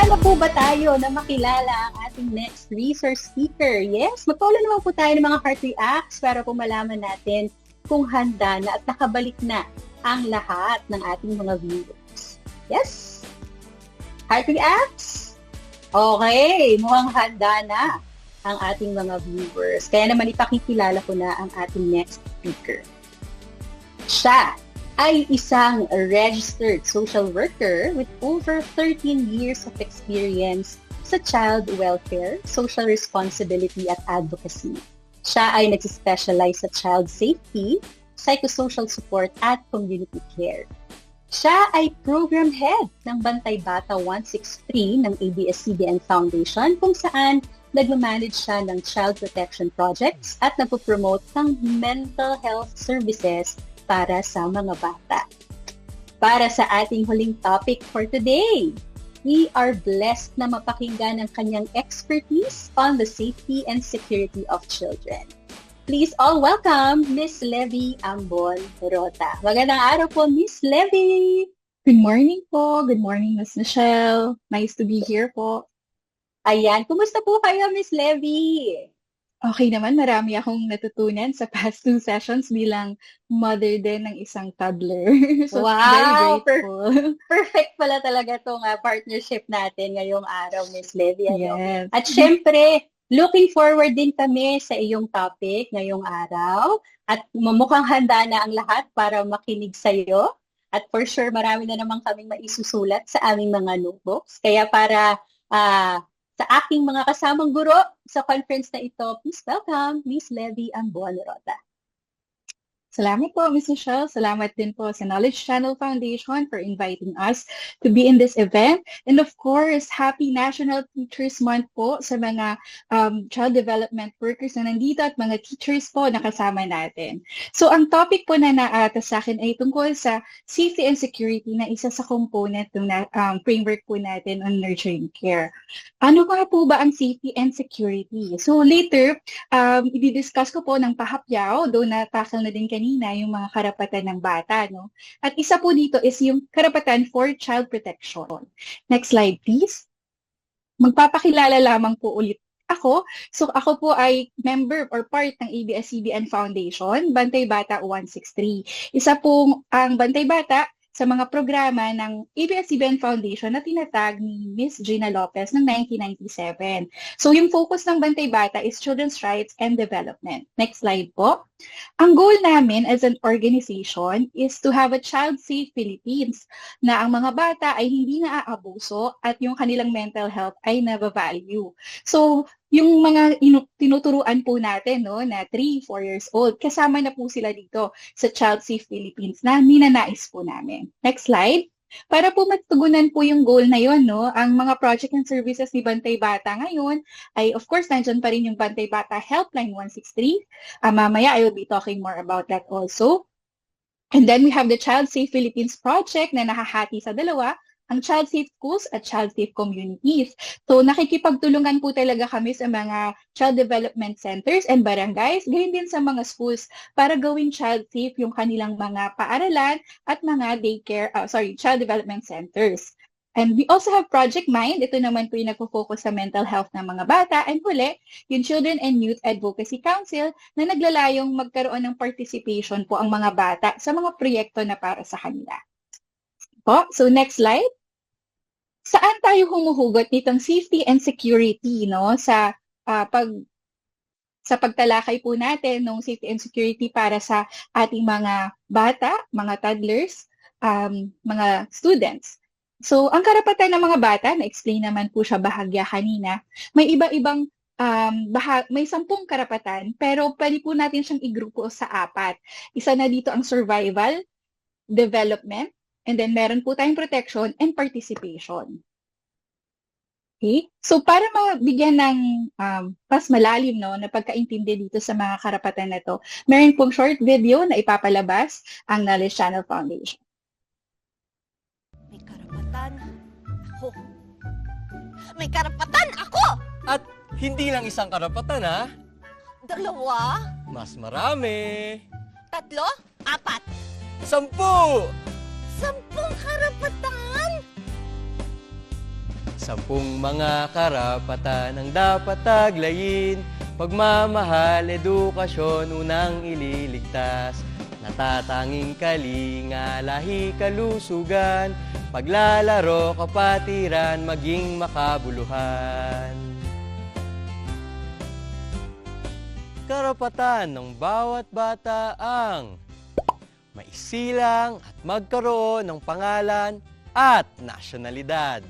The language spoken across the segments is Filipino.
Handa na po ba tayo na makilala ang ating next resource speaker? Yes, magpaulan naman po tayo ng mga heart reacts para po malaman natin kung handa na at nakabalik na ang lahat ng ating mga viewers. Yes? Heart reacts? Okay, mukhang handa na ang ating mga viewers. Kaya naman ipakikilala ko na ang ating next speaker. Siya ay isang registered social worker with over 13 years of experience sa child welfare, social responsibility at advocacy. Siya ay nag-specialize sa child safety, psychosocial support at community care. Siya ay program head ng Bantay Bata 163 ng ABS-CBN Foundation kung saan nagmamanage siya ng child protection projects at nagpo-promote ng mental health services para sa mga bata. Para sa ating huling topic for today, we are blessed na mapakinggan ang kanyang expertise on the safety and security of children. Please all welcome Miss Levy Ambon Rota. Magandang araw po, Miss Levy! Good morning po. Good morning, Miss Michelle. Nice to be here po. Ayan, kumusta po kayo, Miss Levy? Okay naman, marami akong natutunan sa past 2 sessions bilang mother din ng isang toddler. So, Wow! very grateful. Perfect pala talaga itong partnership natin ngayong araw, Miss Levy. Ano? Yes. At syempre, looking forward din kami sa iyong topic ngayong araw. At mukhang handa na ang lahat para makinig sa iyo. At for sure, marami na naman kaming maisusulat sa aming mga notebooks. Kaya para sa aking mga kasamang guro sa conference na ito, please welcome Miss Levy Ambon Rota. Salamat po, Ms. Michelle. Salamat din po sa Knowledge Channel Foundation for inviting us to be in this event. And of course, happy National Teachers Month po sa mga child development workers na nandito at mga teachers po na kasama natin. So, ang topic po na naatas sa akin ay tungkol sa safety and security na isa sa component ng framework po natin on nurturing care. Ano nga po ba ang safety and security? So, later, i-discuss ko po ng pahapyaw, though na-tackle na din kanina yung mga karapatan ng bata, no? At isa po dito is yung karapatan for child protection. Next slide, please. Magpapakilala lamang po ulit ako. So, ako po ay member or part ng ABS-CBN Foundation, Bantay Bata 163. Isa po ang Bantay Bata sa mga programa ng ABS-CBN Foundation na tinatag ni Miss Gina Lopez ng 1997. So, yung focus ng Bantay Bata is children's rights and development. Next slide po. Ang goal namin as an organization is to have a child-safe Philippines na ang mga bata ay hindi naaabuso at yung kanilang mental health ay nabavalue. So, yung mga tinuturuan po natin no, na 3, 4 years old, kasama na po sila dito sa Child Safe Philippines na ninanais po namin. Next slide. Para po matugunan po yung goal na yon, no, ang mga project and services ni Bantay Bata ngayon ay of course nandyan pa rin yung Bantay Bata Helpline 163. Mamaya I will be talking more about that also. And then we have the Child Safe Philippines project na nahahati sa dalawa, ang Child Safe Schools at Child Safe Communities. So nakikipagtulungan po talaga kami sa mga child development centers and barangays, gayon din sa mga schools para gawing child safe yung kanilang mga paaralan at mga child development centers. And we also have Project Mind. Ito naman po yung nagpo-focus sa mental health ng mga bata. And huli, yung Children and Youth Advocacy Council na naglalayong magkaroon ng participation po ang mga bata sa mga proyekto na para sa kanila. So next slide. Saan tayo humuhugot nitong safety and security, no, sa pagtalakay po natin ng safety and security para sa ating mga bata, mga toddlers, mga students. So ang karapatan ng mga bata, na-explain naman po siya bahagya kanina, may iba-ibang may 10 karapatan, pero pwede po natin siyang igrupo sa 4. Isa na dito ang survival, development, and then meron po tayong protection and participation. Okay? So para mabigyan ng mas malalim no, na pagkaintindi dito sa mga karapatan na ito, meron pong short video na ipapalabas ang Knowledge Channel Foundation. May karapatan ako. May karapatan ako! At hindi lang isang karapatan, ha? 2, Mas marami. 3, 4, 10! 10 karapatan! Sampung mga karapatan ang dapat taglayin. Pagmamahal, edukasyon, unang ililigtas. Natatanging kalinga, lahi, kalusugan. Paglalaro, kapatiran, maging makabuluhan. Karapatan ng bawat bata ang maisilang at magkaroon ng pangalan at nasyonalidad.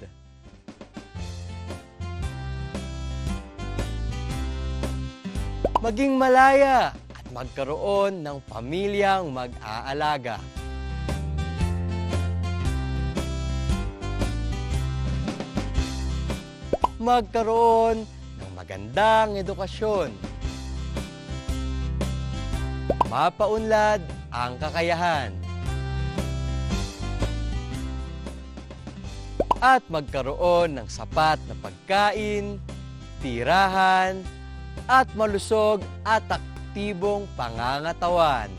Maging malaya at magkaroon ng pamilyang mag-aalaga. Magkaroon ng magandang edukasyon. Mapaunlad ang kakayahan. At magkaroon ng sapat na pagkain, tirahan, at malusog at aktibong pangangatawan.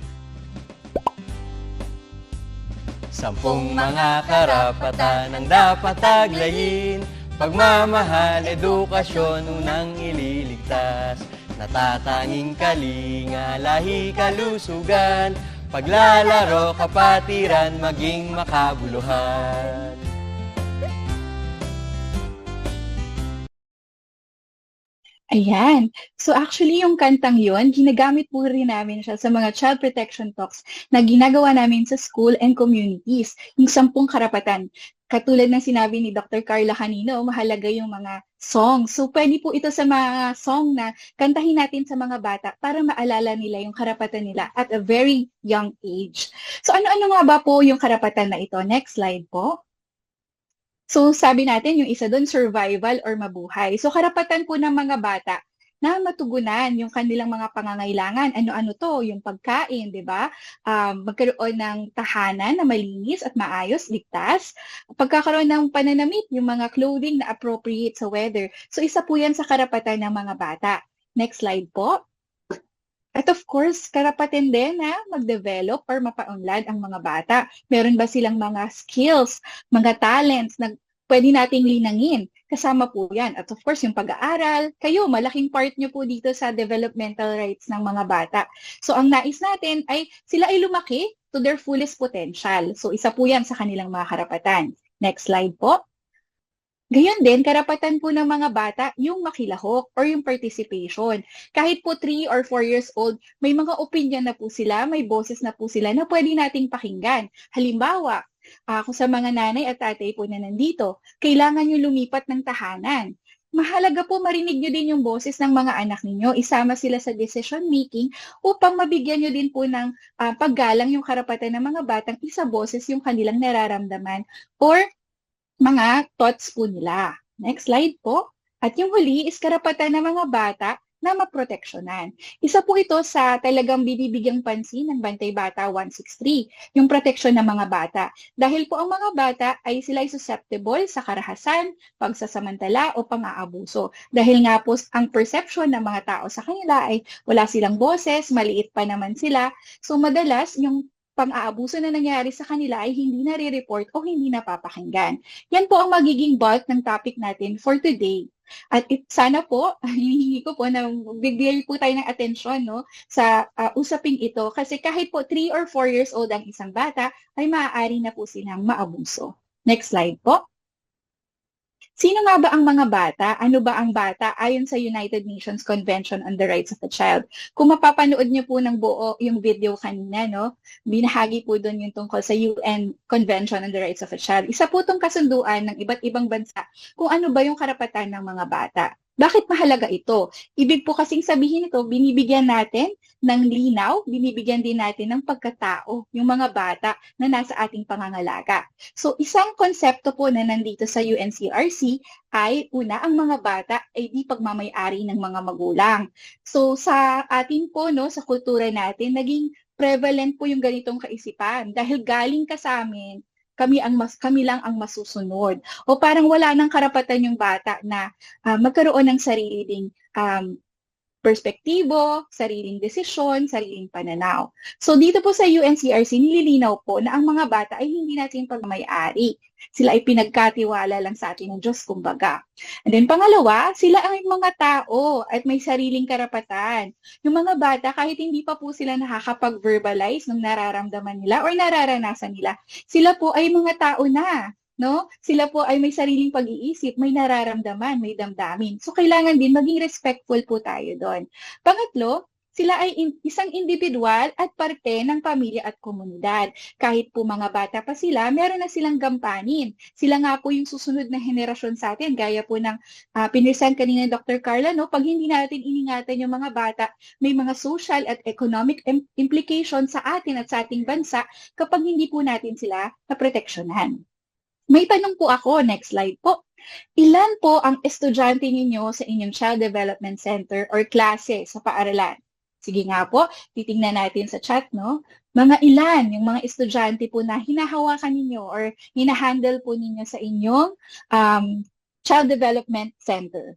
Sampung mga karapatan ang dapat taglayin. Pagmamahal, edukasyon, unang ililigtas. Natatanging kalinga, lahi, kalusugan. Paglalaro, kapatiran, maging makabuluhan. Ayan. So actually, yung kantang yon ginagamit po rin namin siya sa mga child protection talks na ginagawa namin sa school and communities. Yung 10 karapatan. Katulad ng sinabi ni Dr. Carla kanino, mahalaga yung mga songs. So pwede po ito sa mga song na kantahin natin sa mga bata para maalala nila yung karapatan nila at a very young age. So ano-ano nga ba po yung karapatan na ito? Next slide po. So sabi natin yung isa doon, survival or mabuhay. So karapatan po ng mga bata na matugunan yung kanilang mga pangangailangan. Ano-ano to? Yung pagkain, di ba? Magkaroon ng tahanan na malinis at maayos, ligtas. Pagkakaroon ng pananamit, yung mga clothing na appropriate sa weather. So isa po yan sa karapatan ng mga bata. Next slide po. At of course, karapatan din na mag-develop or mapaunlad ang mga bata. Meron ba silang mga skills, mga talents na pwede nating linangin? Kasama po yan. At of course, yung pag-aaral, kayo, malaking part nyo po dito sa developmental rights ng mga bata. So ang nais natin ay sila ay lumaki to their fullest potential. So isa po yan sa kanilang mga karapatan. Next slide po. Gayon din, karapatan po ng mga bata yung makilahok or yung participation. Kahit po 3 or 4 years old, may mga opinion na po sila, may boses na po sila na pwede nating pakinggan. Halimbawa, kung sa mga nanay at tatay po na nandito, kailangan nyo lumipat ng tahanan. Mahalaga po marinig nyo din yung boses ng mga anak ninyo, isama sila sa decision making upang mabigyan nyo din po ng paggalang yung karapatan ng mga batang isa boses yung kanilang nararamdaman or mga thoughts po nila. Next slide po. At yung huli is karapatan ng mga bata na maproteksyonan. Isa po ito sa talagang binibigyang pansin ng Bantay Bata 163, yung proteksyon ng mga bata. Dahil po ang mga bata ay sila susceptible sa karahasan, pagsasamantala o pang-aabuso. Dahil nga po ang perception ng mga tao sa kanila ay wala silang boses, maliit pa naman sila. So madalas yung pang-aabuso na nangyari sa kanila ay hindi nare-report o hindi napapakinggan. Yan po ang magiging bulk ng topic natin for today. At sana po, hinihingi ko po na bigyan po tayo ng atensyon sa usaping ito kasi kahit po 3 or 4 years old ang isang bata, ay maaari na po silang maabuso. Next slide po. Sino nga ba ang mga bata? Ano ba ang bata ayon sa United Nations Convention on the Rights of the Child? Kung mapapanood niyo po ng buo yung video kanina, binahagi po doon yung tungkol sa UN Convention on the Rights of the Child. Isa po itong kasunduan ng iba't ibang bansa kung ano ba yung karapatan ng mga bata. Bakit mahalaga ito? Ibig po kasing sabihin ito, binibigyan natin ng linaw, binibigyan din natin ng pagkatao, yung mga bata na nasa ating pangangalaga. So isang konsepto po na nandito sa UNCRC ay una, ang mga bata ay di pagmamay-ari ng mga magulang. So sa atin po, sa kultura natin, naging prevalent po yung ganitong kaisipan dahil galing ka sa amin, kami lang ang masusunod. O parang wala nang karapatan yung bata na magkaroon ng sariling perspektibo, sariling desisyon, sariling pananaw. So dito po sa UNCRC, nililinaw po na ang mga bata ay hindi natin pagmamay-ari. Sila ay pinagkatiwala lang sa atin ng Diyos, kumbaga. And then pangalawa, sila ay mga tao at may sariling karapatan. Yung mga bata, kahit hindi pa po sila nakakapag-verbalize ng nararamdaman nila or nararanasan nila, sila po ay mga tao na. No? Sila po ay may sariling pag-iisip, may nararamdaman, may damdamin. So, kailangan din maging respectful po tayo doon. Pangatlo, sila ay isang individual at parte ng pamilya at komunidad. Kahit po mga bata pa sila, meron na silang gampanin. Sila nga po yung susunod na henerasyon sa atin, gaya po ng pinresent kanina ni Dr. Carla, no? Pag hindi natin iningatan yung mga bata, may mga social at economic implications sa atin at sa ating bansa kapag hindi po natin sila naproteksyonan. May tanong po ako, next slide po. Ilan po ang estudyante ninyo sa inyong Child Development Center or klase sa paaralan? Sige nga po, titingnan natin sa chat, no? Mga ilan yung mga estudyante po na hinahawakan ninyo or hinahandle po ninyo sa inyong Child Development Center?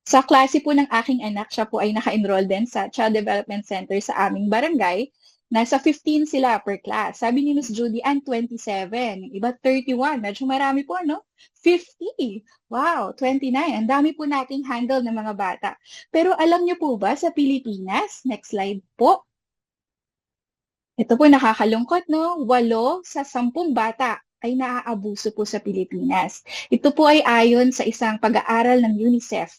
Sa klase po ng aking anak, siya po ay naka-enroll din sa Child Development Center sa aming barangay. Nasa 15 sila per class. Sabi ni Ms. Judy Ann, 27. Yung iba, 31. Medyo marami po, no? 50. Wow, 29. Ang dami po nating handle ng mga bata. Pero alam niyo po ba sa Pilipinas, next slide po, ito po nakakalungkot, no? 8 sa 10 bata ay naaabuso po sa Pilipinas. Ito po ay ayon sa isang pag-aaral ng UNICEF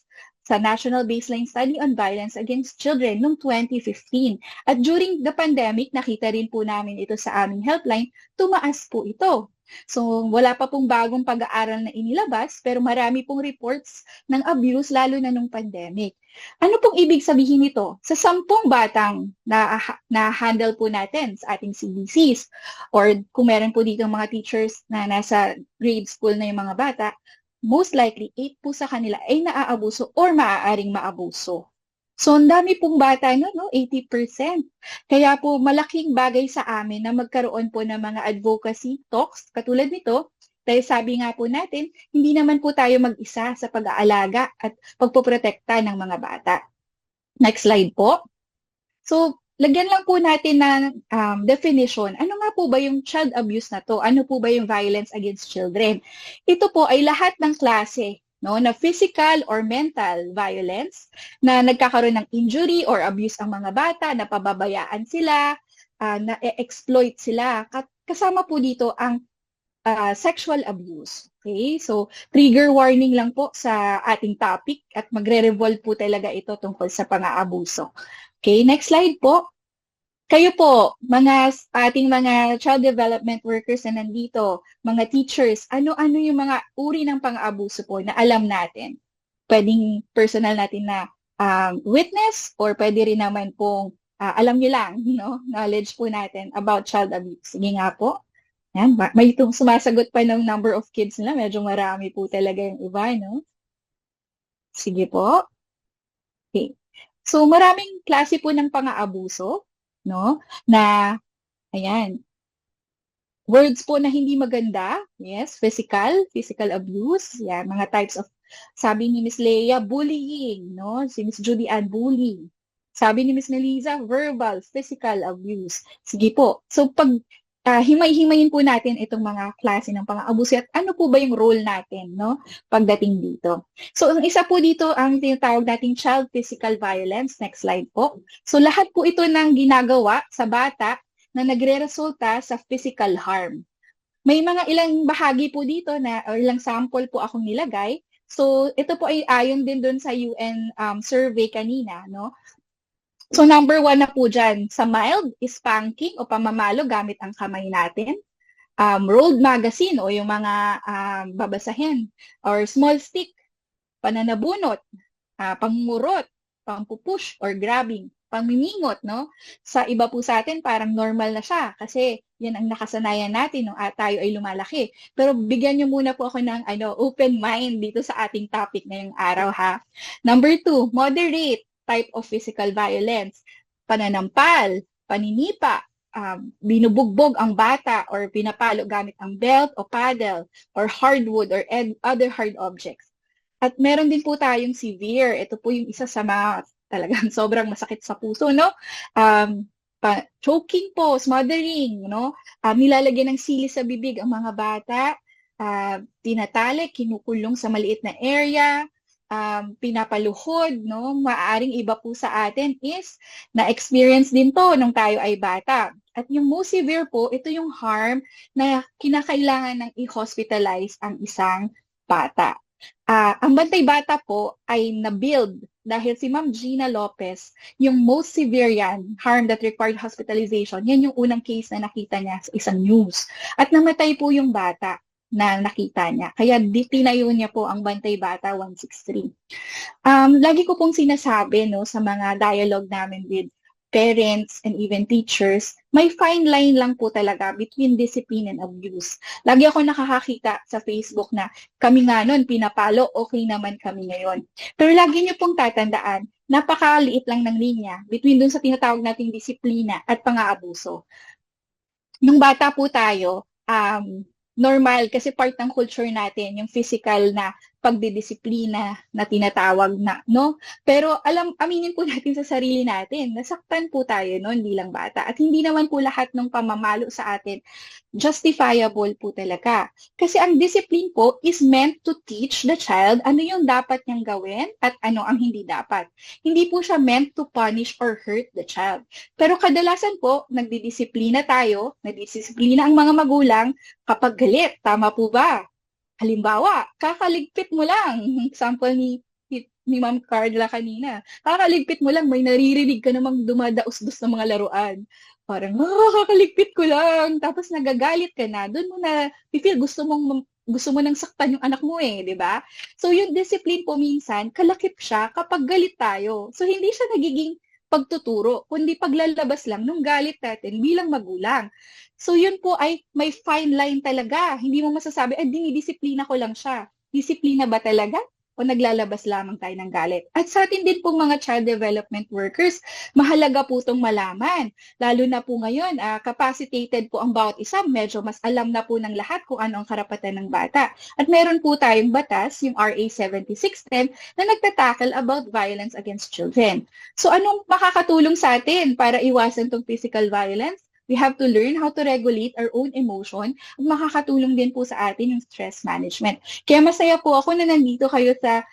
sa National Baseline Study on Violence Against Children noong 2015. At during the pandemic, nakita rin po namin ito sa aming helpline, tumaas po ito. So, wala pa pong bagong pag-aaral na inilabas, pero marami pong reports ng abuse, lalo na nung pandemic. Ano pong ibig sabihin nito? Sa 10 batang na-handle po natin sa ating CBCs, or kung meron po dito mga teachers na nasa grade school na yung mga bata, most likely, 8 po sa kanila ay naaabuso or maaaring maabuso. So, ang dami pong bata, no? 80%. Kaya po, malaking bagay sa amin na magkaroon po ng mga advocacy talks, katulad nito, dahil sabi nga po natin, hindi naman po tayo mag-isa sa pag-aalaga at pagpoprotekta ng mga bata. Next slide po. So, lagyan lang po natin ng definition. Ano nga po ba yung child abuse na to? Ano po ba yung violence against children? Ito po ay lahat ng klase, no, na physical or mental violence, na nagkakaroon ng injury or abuse ang mga bata, na pababayaan sila, na-exploit sila. Kasama po dito ang sexual abuse. Okay? So, trigger warning lang po sa ating topic at magre-revolve po talaga ito tungkol sa pang-aabuso. Okay, next slide po. Kayo po, ating mga child development workers na nandito, mga teachers, ano-ano yung mga uri ng pang-aabuso po na alam natin? Pwedeng personal natin na witness, or pwede rin naman pong alam nyo lang, no? Knowledge po natin about child abuse. Sige nga po. Yan, may sumasagot pa ng number of kids nila. Medyo marami po talaga yung iba, no? Sige po. Okay. So, maraming klase po ng pang-aabuso, no? Na, ayan, words po na hindi maganda, yes, physical abuse, yan, mga types of, sabi ni Miss Leia, bullying, no? Si Miss Judy Ann, bullying. Sabi ni Miss Melissa, verbal, physical abuse. Sige po. So, pag himay-himayin po natin itong mga klase ng pang-aabuso at ano po ba yung role natin, no, pagdating dito. So, ang isa po dito ang tinatawag nating child physical violence. Next slide po. So, lahat po ito ng ginagawa sa bata na nagre-resulta sa physical harm. May mga ilang bahagi po dito na, or ilang sample po akong nilagay. So, ito po ay ayon din doon sa UN survey kanina, no. So, number 1 na po dyan, sa mild, is spanking o pamamalo gamit ang kamay natin. Rolled magazine o yung mga babasahin. Or small stick, pananabunot, pangmurot, pampupush or grabbing, pangmimingot, no? Sa iba po sa atin, parang normal na siya kasi yan ang nakasanayan natin nung tayo ay lumalaki. Pero bigyan nyo muna po ako ng open mind dito sa ating topic ngayong araw, ha? Number 2, moderate type of physical violence, pananampal, paninipa, binubugbog ang bata or pinapalo gamit ang belt o paddle or hardwood or other hard objects. At meron din po tayong severe. Ito po yung isa sa mga talagang sobrang masakit sa puso, no? Choking po, smothering, no? Nilalagyan ng sili sa bibig ang mga bata, tinatali, kinukulong sa maliit na area, pinapaluhod, no? Maaaring iba po sa atin is na-experience din to nung tayo ay bata. At yung most severe po, ito yung harm na kinakailangan ng i-hospitalize ang isang bata. Ang Bantay Bata po ay na-build dahil si Ma'am Gina Lopez, yung most severe yan, harm that required hospitalization, yan yung unang case na nakita niya sa isang news. At namatay po yung bata na nakita niya. Kaya tinayo niya po ang Bantay Bata 163. Lagi ko pong sinasabi, no, sa mga dialogue namin with parents and even teachers, may fine line lang po talaga between discipline and abuse. Lagi ako nakakakita sa Facebook na kami nga nun, pinapalo, okay naman kami ngayon. Pero lagi niyo pong tatandaan, napakaliit lang ng linya between dun sa tinatawag nating disiplina at pang-aabuso. Nung bata po tayo, normal kasi part ng culture natin, yung physical na pagdidisiplina na tinatawag na, no? Pero aminin po natin sa sarili natin, nasaktan po tayo noon bilang bata. At hindi naman po lahat ng pamamalo sa atin justifiable po talaga. Kasi ang discipline po is meant to teach the child ano yung dapat niyang gawin at ano ang hindi dapat. Hindi po siya meant to punish or hurt the child. Pero kadalasan po, nagdidisiplina ang mga magulang kapag galit. Tama po ba? Halimbawa, kakaligpit mo lang. Example ni Ma'am Carla kanina. Kakaligpit mo lang, may naririnig ka namang dumadaos-dos ng mga laruan. Parang, kakaligpit ko lang. Tapos nagagalit ka na. Doon mo na feel gusto mo nang saktan yung anak mo di ba? So yung discipline po minsan, kalakip siya kapag galit tayo. So hindi siya nagiging pagtuturo, kundi paglalabas lang nung galit natin bilang magulang. So yun po ay may fine line talaga. Hindi mo masasabi, dinidisiplina ko lang siya. Disiplina ba talaga? O naglalabas lamang tayo ng galit? At sa atin din pong mga child development workers, mahalaga po itong malaman. Lalo na po ngayon, capacitated po ang bawat isa. Medyo mas alam na po ng lahat kung ano ang karapatan ng bata. At meron po tayong batas, yung RA 7610, na nagtatakal about violence against children. So anong makakatulong sa atin para iwasan itong physical violence? We have to learn how to regulate our own emotion at makakatulong din po sa atin yung stress management. Kaya masaya po ako na nandito kayo sa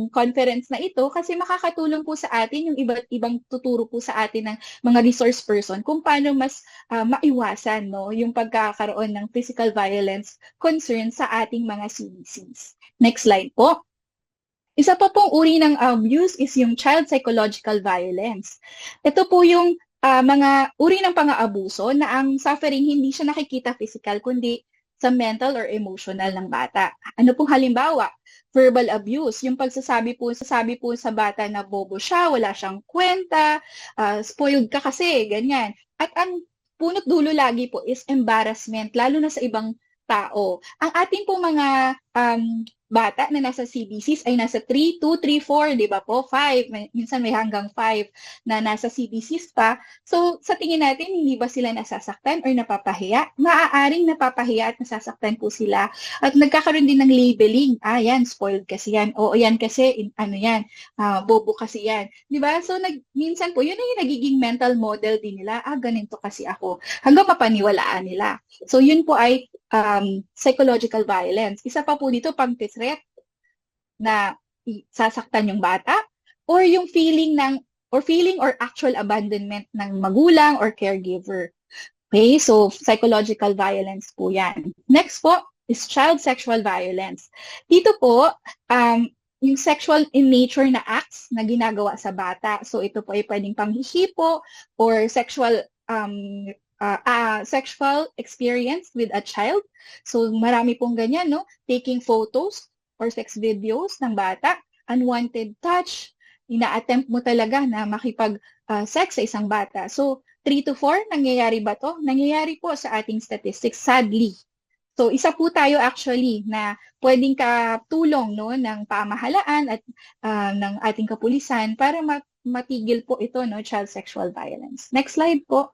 conference na ito kasi makakatulong po sa atin yung iba't ibang tuturo po sa atin ng mga resource person kung paano mas maiwasan yung pagkakaroon ng physical violence concern sa ating mga CBCs. Next slide po. Isa pa pong uri ng abuse is yung child psychological violence. Ito po yung mga uri ng pang-aabuso na ang suffering hindi siya nakikita physical kundi sa mental or emotional ng bata. Ano pong halimbawa? Verbal abuse, yung pagsasabi po sa bata na bobo siya, wala siyang kwenta, spoiled ka kasi, ganyan. At ang punot dulo lagi po is embarrassment, lalo na sa ibang tao. Ang ating po mga bata na nasa CBCs ay nasa 3, 2, 3, 4, di ba po? 5, minsan may hanggang 5 na nasa CBCs pa. So, sa tingin natin, hindi ba sila nasasaktan or napapahiya? Maaaring napapahiya at nasasaktan po sila. At nagkakaroon din ng labeling. Yan, spoiled kasi yan. O, yan kasi, bobo kasi yan. Di ba? So, minsan po, yun na yung nagiging mental model din nila. Ganito kasi ako. Hanggang mapaniwalaan nila. So, yun po ay psychological violence. Isa pa po dito, pang-threat na sasaktan yung bata or yung feeling or actual abandonment ng magulang or caregiver. Okay, so psychological violence po yan. Next po is child sexual violence. Dito po, yung sexual in nature na acts na ginagawa sa bata. So ito po ay pwedeng panghihipo or sexual experience with a child. So, marami pong ganyan, no? Taking photos or sex videos ng bata, unwanted touch, ina-attempt mo talaga na makipag-sex sa isang bata. So, 3 to 4, nangyayari ba to? Nangyayari po sa ating statistics, sadly. So, isa po tayo actually na pwedeng katulong ng pamahalaan at ng ating kapulisan para matigil po ito, child sexual violence. Next slide po.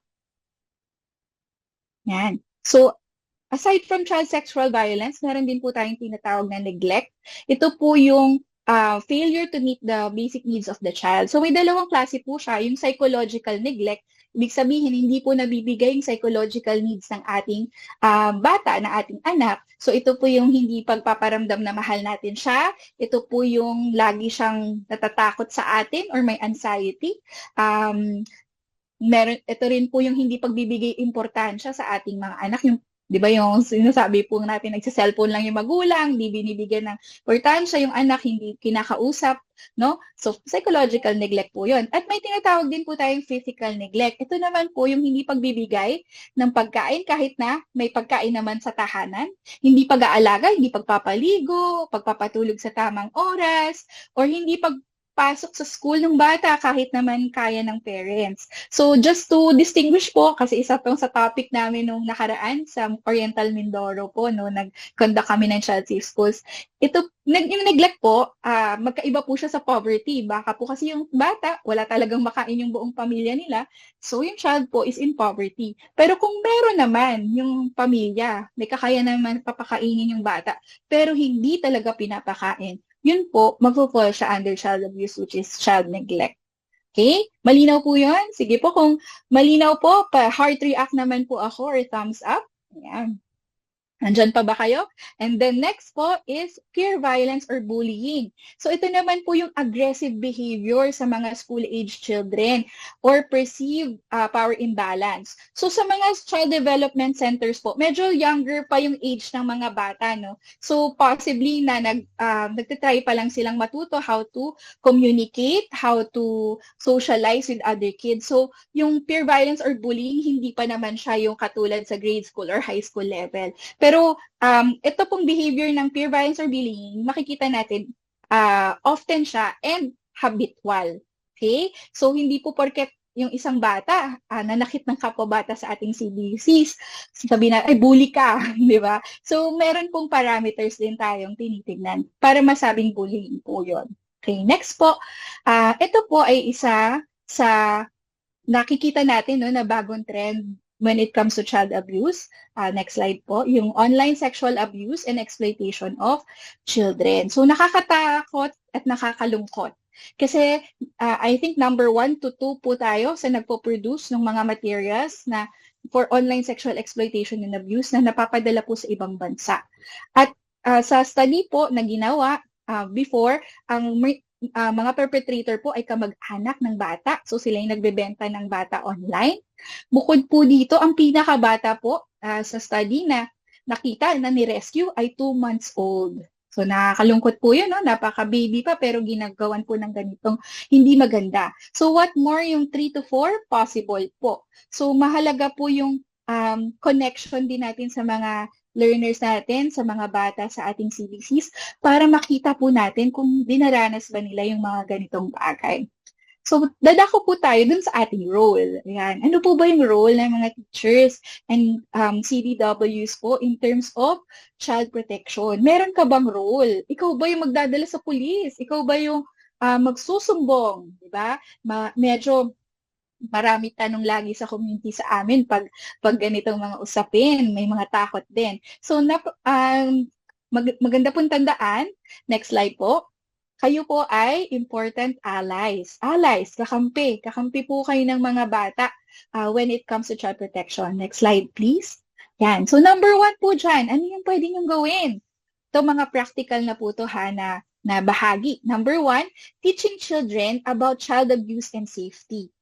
Yan. So, aside from child sexual violence, meron din po tayong tinatawag na neglect. Ito po yung failure to meet the basic needs of the child. So may dalawang klase po siya, yung psychological neglect. Ibig sabihin, hindi po nabibigay yung psychological needs ng ating bata, na ating anak. So ito po yung hindi pagpaparamdam na mahal natin siya. Ito po yung lagi siyang natatakot sa atin or may anxiety. Ito rin po yung hindi pagbibigay importansya sa ating mga anak. Yung, di ba yung sinasabi po natin, nagsa-cellphone lang yung magulang, di binibigyan ng importansya yung anak, hindi kinakausap, no? So, psychological neglect po yun. At may tinatawag din po tayong physical neglect. Ito naman po yung hindi pagbibigay ng pagkain kahit na may pagkain naman sa tahanan, hindi pag-aalaga, hindi pagpapaligo, pagpapatulog sa tamang oras, or hindi pagpasok sa school ng bata kahit naman kaya ng parents. So just to distinguish po, kasi isa tong sa topic namin nung nakaraan sa Oriental Mindoro po, no, nag-conduct kami ng Child Safe Schools. Yung neglect po, magkaiba po siya sa poverty. Baka po kasi yung bata, wala talagang makain yung buong pamilya nila. So yung child po is in poverty. Pero kung meron naman yung pamilya, may kakaya naman papakainin yung bata, pero hindi talaga pinapakain, yun po, magpo-fall siya under child abuse, which is child neglect. Okay? Malinaw po yun? Sige po, kung malinaw po, heart react naman po ako or thumbs up. Ayan. Nandyan pa ba kayo? And then next po is peer violence or bullying. So ito naman po yung aggressive behavior sa mga school-age children or perceived power imbalance. So sa mga child development centers po, medyo younger pa yung age ng mga bata, no? So possibly na nagtitry pa lang silang matuto how to communicate, how to socialize with other kids. So yung peer violence or bullying, hindi pa naman siya yung katulad sa grade school or high school level. Pero ito pong behavior ng peer violence or bullying, makikita natin often siya and habitual. Okay? So hindi po porket yung isang bata nanakit ng kapwa-bata sa ating CBCs, sabi na, ay bully ka, di ba? So meron pong parameters din tayong tinitignan para masabing bullying po yun. Okay, next po. Ito po ay isa sa nakikita natin, no, na bagong trend when it comes to child abuse. Next slide po, yung online sexual abuse and exploitation of children. So nakakatakot at nakakalungkot. Kasi I think number 1 to 2 po tayo sa nagpo-produce ng mga materials na for online sexual exploitation and abuse na napapadala po sa ibang bansa. At sa study po na ginawa before, ang mga perpetrator po ay kamag-anak ng bata. So sila yung nagbebenta ng bata online. Bukod po dito, ang pinakabata po sa study na nakita na ni-rescue ay 2 months old. So nakakalungkot po yun, no? Napaka-baby pa pero ginagawan po ng ganitong hindi maganda. So what more yung 3 to 4? Possible po. So mahalaga po yung connection din natin sa mga learners natin, sa mga bata sa ating CBCs para makita po natin kung dinaranas ba nila yung mga ganitong bagay. So, dadako po tayo dun sa ating role. Ayan. Ano po ba yung role ng mga teachers and CDWs po in terms of child protection? Meron ka bang role? Ikaw ba yung magdadala sa pulis? Ikaw ba yung magsusumbong? Diba? Medyo marami tanong lagi sa community sa amin pag ganitong mga usapin, may mga takot din. So, maganda pong tandaan, next slide po, kayo po ay important allies. Allies, kakampi. Kakampi po kayo ng mga bata when it comes to child protection. Next slide, please. Yan. So, number 1 po dyan, ano yung pwede niyong gawin? Ito, mga practical na po ito na bahagi. Number 1, teaching children about child abuse and safety.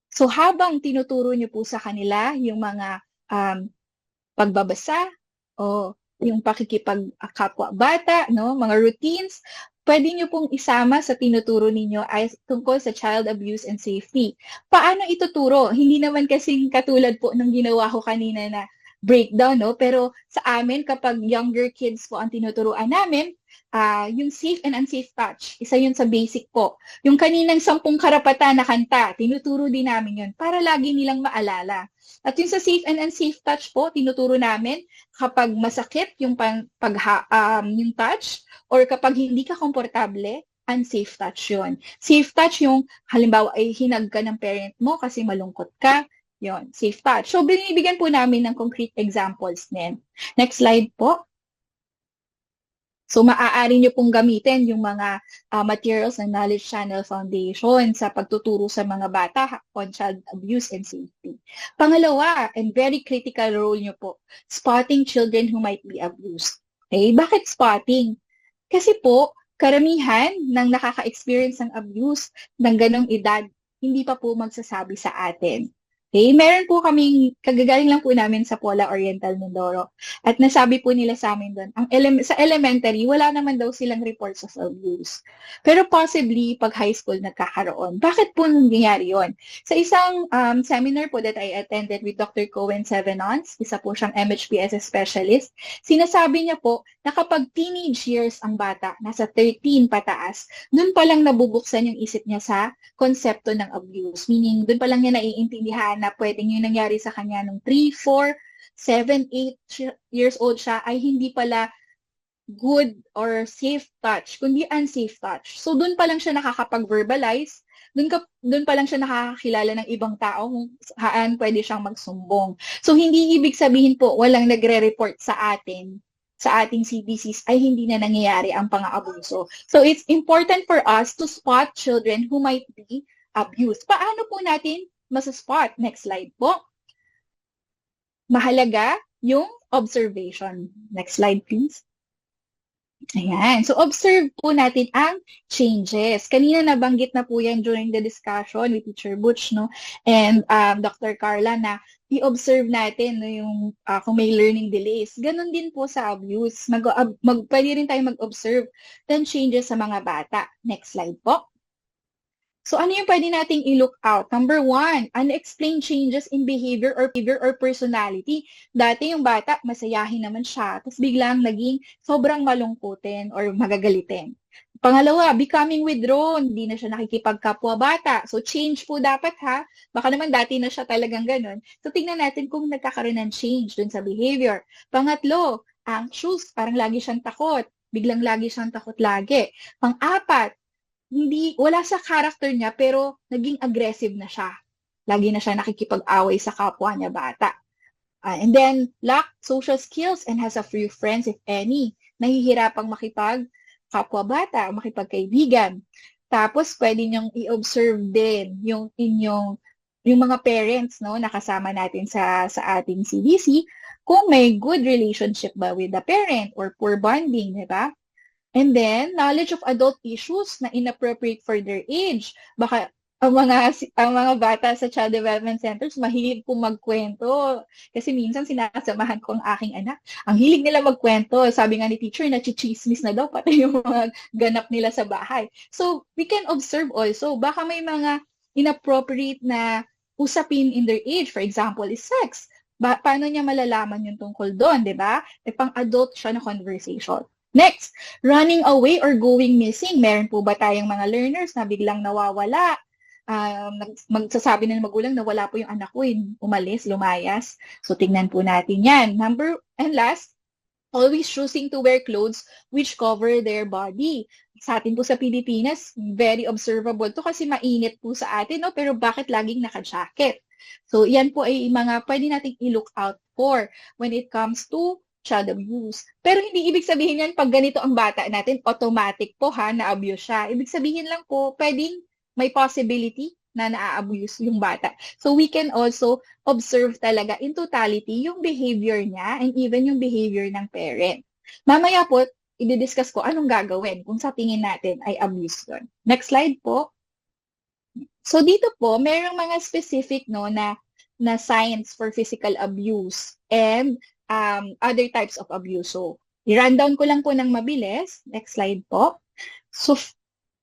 So habang tinuturo niyo po sa kanila yung mga pagbabasa o yung pakikipagkapwa bata, no, mga routines, pwede niyo pong isama sa tinuturo ninyo ay tungkol sa child abuse and safety. Paano ituturo? Hindi naman kasing katulad po ng ginawa ko kanina na breakdown, no? Pero sa amin, kapag younger kids po ang tinuturuan namin, yung safe and unsafe touch, isa yun sa basic po. Yung kaninang 10 karapatan na kanta, tinuturo din namin yun para lagi nilang maalala. At yung sa safe and unsafe touch po, tinuturo namin kapag masakit yung yung touch or kapag hindi ka komportable, unsafe touch yun. Safe touch yung halimbawa ay hinag ka ng parent mo kasi malungkot ka, yon, safe touch. So, binibigyan po namin ng concrete examples din. Next slide po. So maaari nyo pong gamitin yung mga materials ng Knowledge Channel Foundation sa pagtuturo sa mga bata on child abuse and safety. Pangalawa, and very critical role nyo po, spotting children who might be abused. Okay? Bakit spotting? Kasi po, karamihan ng nakaka-experience ng abuse ng ganong edad, hindi pa po magsasabi sa atin. Okay, meron po kaming, kagagaling lang po namin sa Pola Oriental Mindoro. At nasabi po nila sa amin doon, sa elementary, wala naman daw silang reports of abuse. Pero possibly, pag high school nagkakaroon. Bakit po nangyayari yun? Sa isang seminar po that I attended with Dr. Cohen Sevenons, isa po siyang MHPSS specialist, sinasabi niya po na kapag teenage years ang bata, nasa 13 pataas, doon pa lang nabubuksan yung isip niya sa konsepto ng abuse. Meaning, doon pa lang niya naiintindihan na pwedeng yung nangyari sa kanya nung 3, 4, 7, 8 years old siya ay hindi pala good or safe touch, kundi unsafe touch. So, doon pa lang siya nakakapag-verbalize, doon pa lang siya nakakakilala ng ibang tao kung saan pwede siyang magsumbong. So, hindi ibig sabihin po walang nagre-report sa atin, sa ating CDCs ay hindi na nangyayari ang pang-aabuso. So, it's important for us to spot children who might be abused. Paano po natin masa-spot? Next slide po. Mahalaga yung observation. Next slide, please. Ayan. So, observe po natin ang changes. Kanina nabanggit na po yan during the discussion with Teacher Butch, no? And Dr. Carla na i-observe natin no, yung kung may learning delays. Ganon din po sa abuse. Pwede rin tayo mag-observe ng changes sa mga bata. Next slide po. So, ano yung pwede nating i-look out? Number 1, unexplained changes in behavior or personality. Dati yung bata, masayahin naman siya, tapos biglang naging sobrang malungkutin or magagalitin. Pangalawa, becoming withdrawn. Hindi na siya nakikipagkapwa-bata. So, change po dapat ha. Baka naman dati na siya talagang ganun. So, tingnan natin kung nagkakaroon ng change dun sa behavior. Pangatlo, anxious. Parang lagi siyang takot. Biglang lagi siyang takot lagi. Pang-apat, wala sa character niya pero naging aggressive na siya. Lagi na siya nakikipag-away sa kapwa niya bata. And then, lack social skills and has a few friends, if any. Nahihirapang makipag-kapwa bata, makipagkaibigan. Tapos, pwede niyong i-observe din yung mga parents no, nakasama natin sa ating CDC kung may good relationship ba with the parent or poor bonding, di ba? And then, knowledge of adult issues na inappropriate for their age. Baka ang mga bata sa child development centers mahilig po magkwento. Kasi minsan sinasamahan ko ang aking anak. Ang hilig nila magkwento. Sabi nga ni teacher, nachichismis na daw pati yung mga ganap nila sa bahay. So, we can observe also. Baka may mga inappropriate na usapin in their age. For example, is sex. Paano niya malalaman yung tungkol doon, di ba? Pang-adult siya na conversation. Next, running away or going missing. Meron po ba tayong mga learners na biglang nawawala? Magsasabi ng magulang na wala po yung anak ko, umalis, lumayas. So, tingnan po natin yan. And last, always choosing to wear clothes which cover their body. Sa atin po sa Pilipinas, very observable to kasi mainit po sa atin, no? Pero bakit laging naka-jacket? So, yan po ay mga pwede nating i-look out for when it comes to child abuse. Pero hindi ibig sabihin yan pag ganito ang bata natin, automatic po ha, na-abuse siya. Ibig sabihin lang po, pwedeng may possibility na na-abuse yung bata. So we can also observe talaga in totality yung behavior niya and even yung behavior ng parent. Mamaya po, i-discuss ko anong gagawin kung sa tingin natin ay abuse yun. Next slide po. So dito po, mayroong mga specific no, na signs for physical abuse and other types of abuse. So, i-rundown ko lang po ng mabilis. Next slide po. So,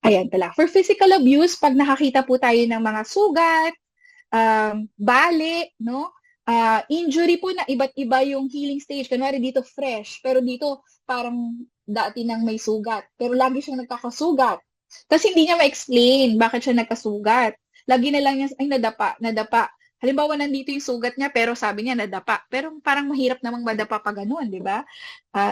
ayan pala. For physical abuse, pag nakakita po tayo ng mga sugat, bali, no? Injury po na iba't iba yung healing stage. Kunwari dito fresh, pero dito parang dati nang may sugat. Pero lagi siyang nagkakasugat. Kasi hindi niya ma-explain bakit siya nagkasugat. Lagi na lang niya, ay nadapa. Halimbawa, nandito yung sugat niya, pero sabi niya nadapa. Pero parang mahirap namang madapa pa ganun, di ba?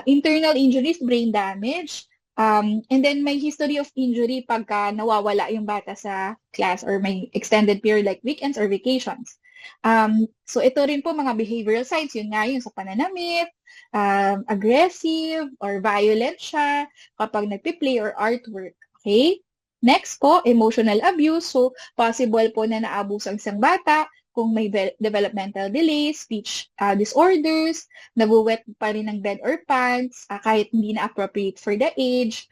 Internal injuries, brain damage, and then may history of injury pagka nawawala yung bata sa class or may extended period like weekends or vacations. So ito rin po mga behavioral signs, yun nga yung sa pananamit, aggressive or violent siya kapag nagpi-play or artwork. Okay? Next po, emotional abuse. So possible po na naabuso ang isang bata kung may developmental delays, speech disorders, nabuwet pa rin ng bed or pants, kahit hindi na appropriate for the age,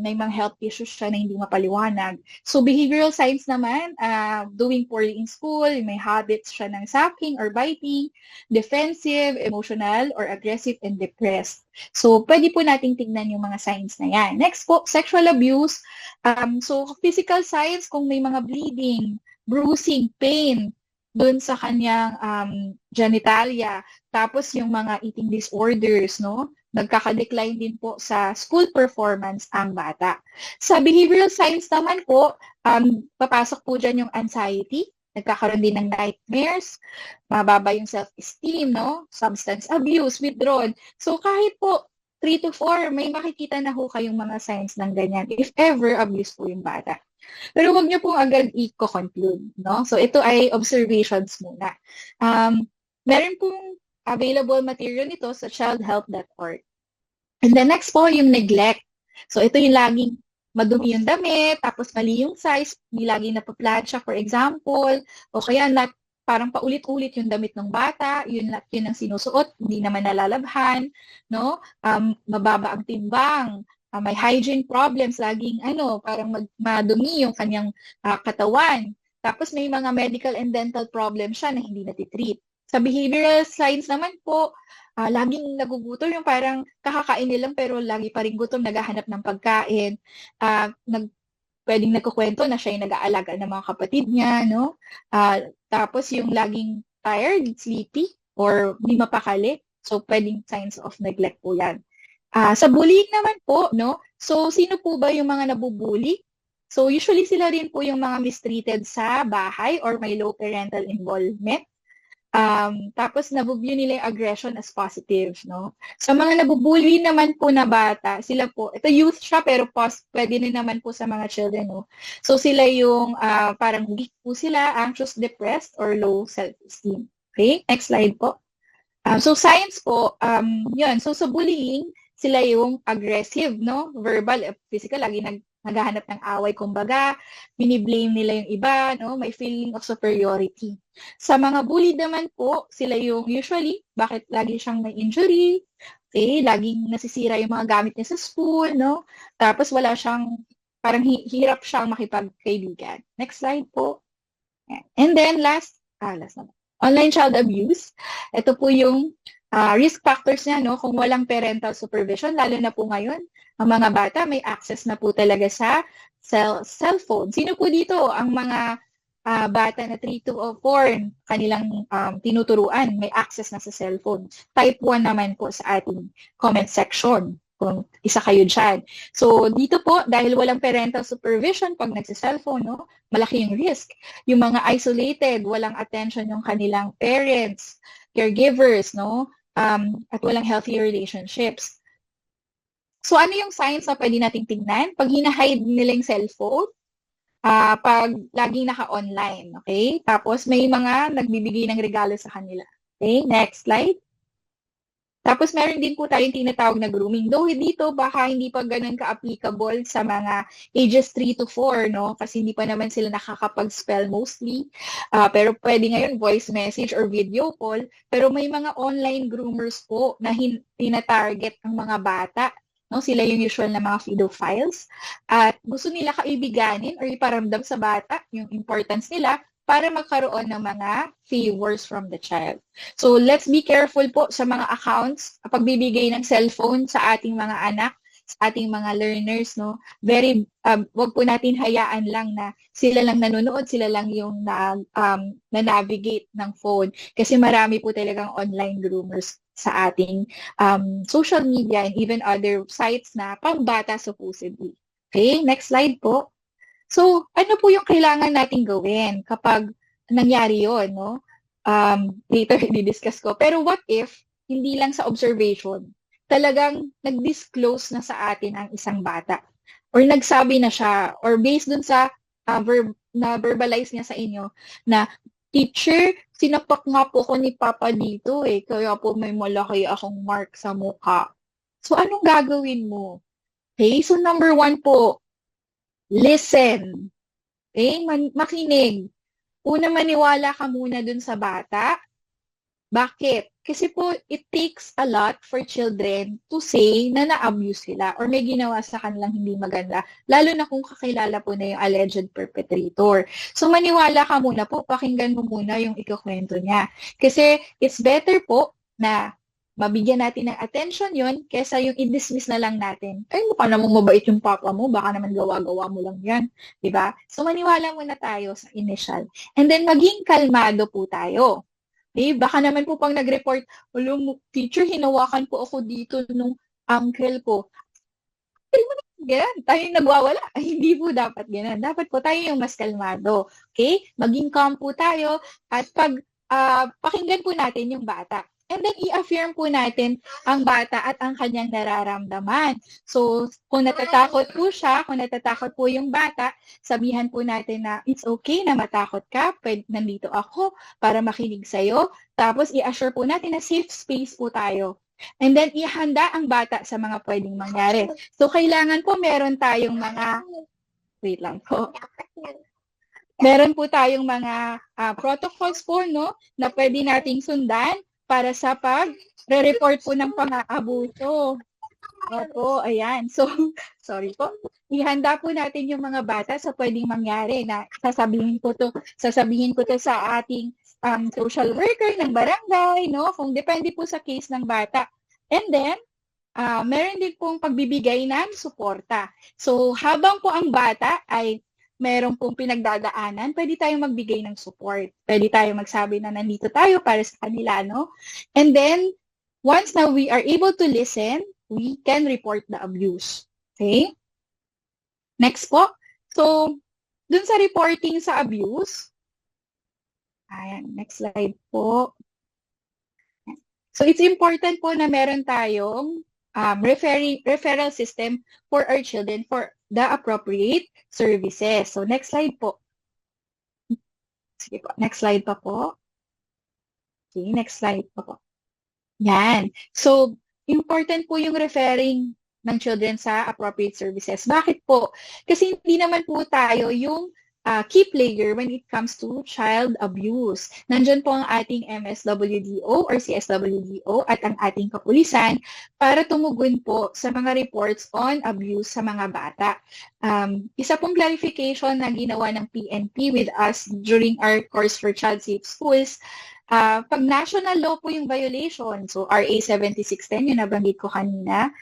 may mga health issues siya na hindi mapaliwanag. So behavioral signs naman, doing poorly in school, may habits siya ng sucking or biting, defensive, emotional, or aggressive and depressed. So pwede po nating tignan yung mga signs na yan. Next po, sexual abuse. So physical signs, kung may mga bleeding, bruising, pain, doon sa kanyang genitalia. Tapos yung mga eating disorders, no? Nagkaka-decline din po sa school performance ang bata. Sa behavioral signs naman po, papasok po dyan yung anxiety, nagkakaroon din ng nightmares, mababa yung self-esteem, no? Substance abuse, withdrawn. So kahit po 3 to 4, may makikita na ho kayong mga signs ng ganyan if ever abuse po yung bata. Pero huwag niyo pong agad i-conclude, no? So, ito ay observations muna. Meron pong available material nito sa childhealth.org. And the next po, yung neglect. So, ito yung laging madumi yung damit, tapos mali yung size, hindi laging napaplansya, for example, o kaya parang paulit-ulit yung damit ng bata, yun ang sinusuot, hindi naman nalalabhan, no? Mababa ang timbang, may hygiene problems, laging parang madumi yung kanyang katawan. Tapos may mga medical and dental problems siya na hindi natitreat. Sa behavioral signs naman po, laging nagugutom, yung parang kakakain nilang pero lagi pa rin gutom, naghahanap ng pagkain, pwedeng nagkukwento na siya yung nag-aalaga ng mga kapatid niya, no? Tapos yung laging tired, sleepy, or hindi mapakali. So, pwedeng signs of neglect po yan. Sa bullying naman po, no? So, sino po ba yung mga nabubully? So, usually sila rin po yung mga mistreated sa bahay or may low parental involvement. Tapos, nabubully nila yung aggression as positive, no? Sa mga nabubully naman po na bata, sila po, ito youth siya, pero pwede rin naman po sa mga children, no? So, sila yung parang weak po sila, anxious, depressed, or low self-esteem. Okay? Next slide po. So, signs po, yun. So, sa bullying, sila yung aggressive, no? Verbal, physical, lagi naghahanap ng away, kumbaga, biniblame nila yung iba, no? May feeling of superiority. Sa mga bully naman po, sila yung usually, bakit lagi siyang may injury, okay? Laging nasisira yung mga gamit niya sa school, no? Tapos wala siyang, parang hirap siyang makipagkaibigan. Next slide po. And then last naman. Online child abuse. Ito po yung risk factors niya, no? Kung walang parental supervision, lalo na po ngayon, ang mga bata may access na po talaga sa cellphone. Sino po dito ang mga bata na 3 to 4 kanilang tinuturuan, may access na sa cellphone? Type 1 naman po sa ating comment section kung isa kayo dyan. So, dito po, dahil walang parental supervision pag nagsa-cellphone, no, malaki yung risk. Yung mga isolated, walang attention yung kanilang parents, caregivers, no, at walang healthy relationships. So, ano yung signs na pwede nating tignan? Pag hinahide nila yung cellphone, pag laging naka-online, okay? Tapos, may mga nagbibigay ng regalo sa kanila. Okay, next slide. Tapos, meron din po tayong tinatawag na grooming. Though dito, baka hindi pa ganun ka-applicable sa mga ages 3 to 4, no? Kasi hindi pa naman sila nakakapag-spell mostly. Pero pwede ngayon voice message or video call. Pero may mga online groomers po na tinatarget ang mga bata. No? Sila yung usual na mga pedophiles. At gusto nila kaibiganin or iparamdam sa bata yung importance nila para magkaroon ng mga favors from the child. So, let's be careful po sa mga accounts, pagbibigay ng cellphone sa ating mga anak, sa ating mga learners, no? Wag po natin hayaan lang na sila lang nanonood, sila lang yung na-navigate ng phone. Kasi marami po talagang online groomers sa ating social media and even other sites na pambata supposedly. Okay, next slide po. So, ano po yung kailangan nating gawin kapag nangyari yun, no? Later, i-discuss ko. Pero what if, hindi lang sa observation, talagang nag-disclose na sa atin ang isang bata? Or nagsabi na siya, or based dun sa na verbalize niya sa inyo, na Teacher, sinapak nga po ko ni Papa dito kaya po may malaki akong mark sa mukha. So, anong gagawin mo? Okay, so number 1 po, listen. Okay, makinig. Una, maniwala ka muna dun sa bata. Bakit? Kasi po, it takes a lot for children to say na na-abuse sila or may ginawa sa kanilang hindi maganda, lalo na kung kakilala po na yung alleged perpetrator. So, maniwala ka muna po, pakinggan mo muna yung ikukwento niya. Kasi, it's better po na mabigyan natin ng attention yon kesa yung i-dismiss na lang natin. Ay, mukha namang mabait yung papa mo, baka naman gawa-gawa mo lang yan. Diba? So, maniwala muna tayo sa initial. And then, maging kalmado po tayo. Baka naman po pang nag-report, teacher, hinawakan po ako dito nung uncle ko. Ganun, tayo yung nagwawala. Ay, hindi po dapat ganun. Dapat po tayo yung mas kalmado. Okay? Maging calm po tayo at pakinggan po natin yung bata. And then, i-affirm po natin ang bata at ang kanyang nararamdaman. So, kung natatakot po siya, kung natatakot po yung bata, sabihan po natin na it's okay na matakot ka, nandito ako para makinig sa'yo. Tapos, i-assure po natin na safe space po tayo. And then, ihanda ang bata sa mga pwedeng mangyari. So, kailangan po meron tayong mga, wait lang po. Meron po tayong mga protocols po, no, na pwede nating sundan para sa pag-report po ng pang-aabuso. Opo, ayan. So, sorry po. Ihanda po natin yung mga bata sa pwedeng mangyari na sasabihin ko to sa ating social worker ng barangay, no? Kung depende po sa case ng bata. And then, meron din pong pagbibigay ng suporta. So, habang po ang bata ay meron pong pinagdadaanan, pwede tayong magbigay ng support. Pwede tayong magsabi na nandito tayo para sa kanila, no? And then, once na we are able to listen, we can report the abuse. Okay? Next po. So, dun sa reporting sa abuse, ayan, next slide po. So, it's important po na meron tayong referral system for our children for the appropriate services. So, next slide po. Sige po. Next slide pa po. Okay, next slide pa po. Yan. So, important po yung referring ng children sa appropriate services. Bakit po? Kasi hindi naman po tayo yung key player when it comes to child abuse. Nandyan po ang ating MSWDO or CSWDO at ang ating kapulisan para tumugon po sa mga reports on abuse sa mga bata. Isa pong clarification na ginawa ng PNP with us during our course for Child Safe Schools, pag national law po yung violation, so RA 7610, yung nabanggit ko kanina,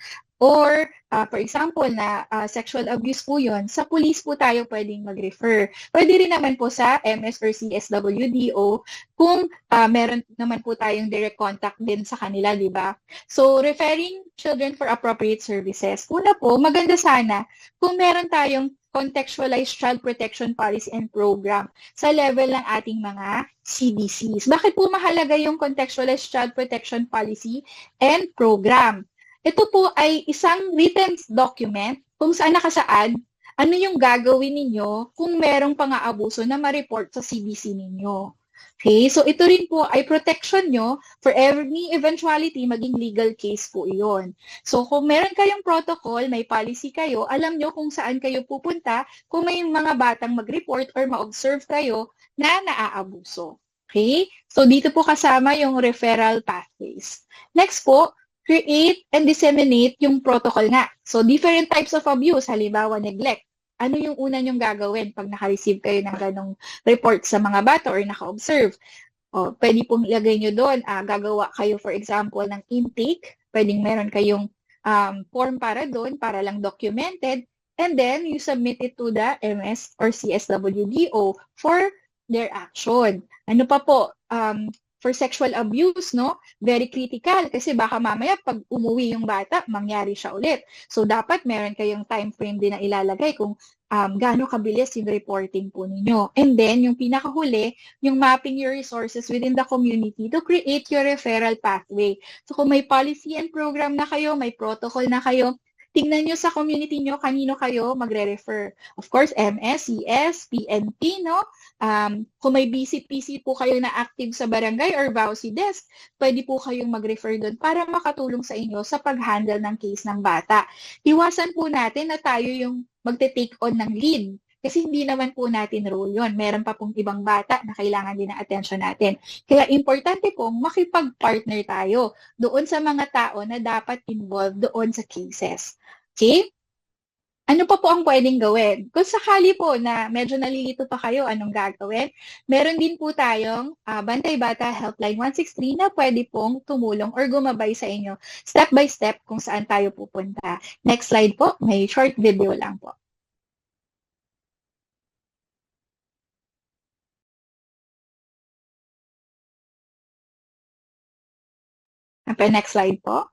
or, for example, na sexual abuse po yun, sa police po tayo pwedeng mag-refer. Pwede rin naman po sa MS or CSWDO kung meron naman po tayong direct contact din sa kanila, di ba? So, referring children for appropriate services. Una po, maganda sana kung meron tayong contextualized child protection policy and program sa level ng ating mga CDCs. Bakit po mahalaga yung contextualized child protection policy and program? Ito po ay isang written document kung saan nakasaad ano yung gagawin ninyo kung merong pang-aabuso na ma-report sa CDC ninyo. Okay, so ito rin po ay protection nyo for every eventuality, maging legal case po iyon. So kung meron kayong protocol, may policy kayo, alam nyo kung saan kayo pupunta kung may mga batang mag-report or ma-observe kayo na naaabuso. Okay, so dito po kasama yung referral pathways. Next po, create and disseminate yung protocol nga. So, different types of abuse, halimbawa neglect. Ano yung una nyong gagawin pag naka-receive kayo ng ganong report sa mga bata or naka-observe? O, pwede pong ilagay nyo doon, gagawa kayo, for example, ng intake. Pwedeng meron kayong form para doon, para lang documented. And then, you submit it to the MS or CSWDO for their action. Ano pa po? For sexual abuse, no? Very critical kasi baka mamaya pag umuwi yung bata, mangyari siya ulit. So, dapat meron kayong time frame din na ilalagay kung gaano kabilis yung reporting po ninyo. And then, yung pinakahuli, yung mapping your resources within the community to create your referral pathway. So, kung may policy and program na kayo, may protocol na kayo, tingnan nyo sa community nyo, kanino kayo magre-refer. Of course, MS, CS, PNP, no? Kung may BCPC po kayo na active sa barangay or VAUSI desk, pwede po kayong mag-refer doon para makatulong sa inyo sa pag-handle ng case ng bata. Iwasan po natin na tayo yung magte-take on ng lead. Kasi hindi naman po natin role yun. Meron pa pong ibang bata na kailangan din ng attention natin. Kaya importante pong makipag-partner tayo doon sa mga tao na dapat involved doon sa cases. Okay? Ano pa po ang pwedeng gawin? Kung sakali po na medyo nalilito pa kayo, anong gagawin? Meron din po tayong Bantay Bata Helpline 163 na pwede pong tumulong or gumabay sa inyo step by step kung saan tayo pupunta. Next slide po, may short video lang po. Next slide po.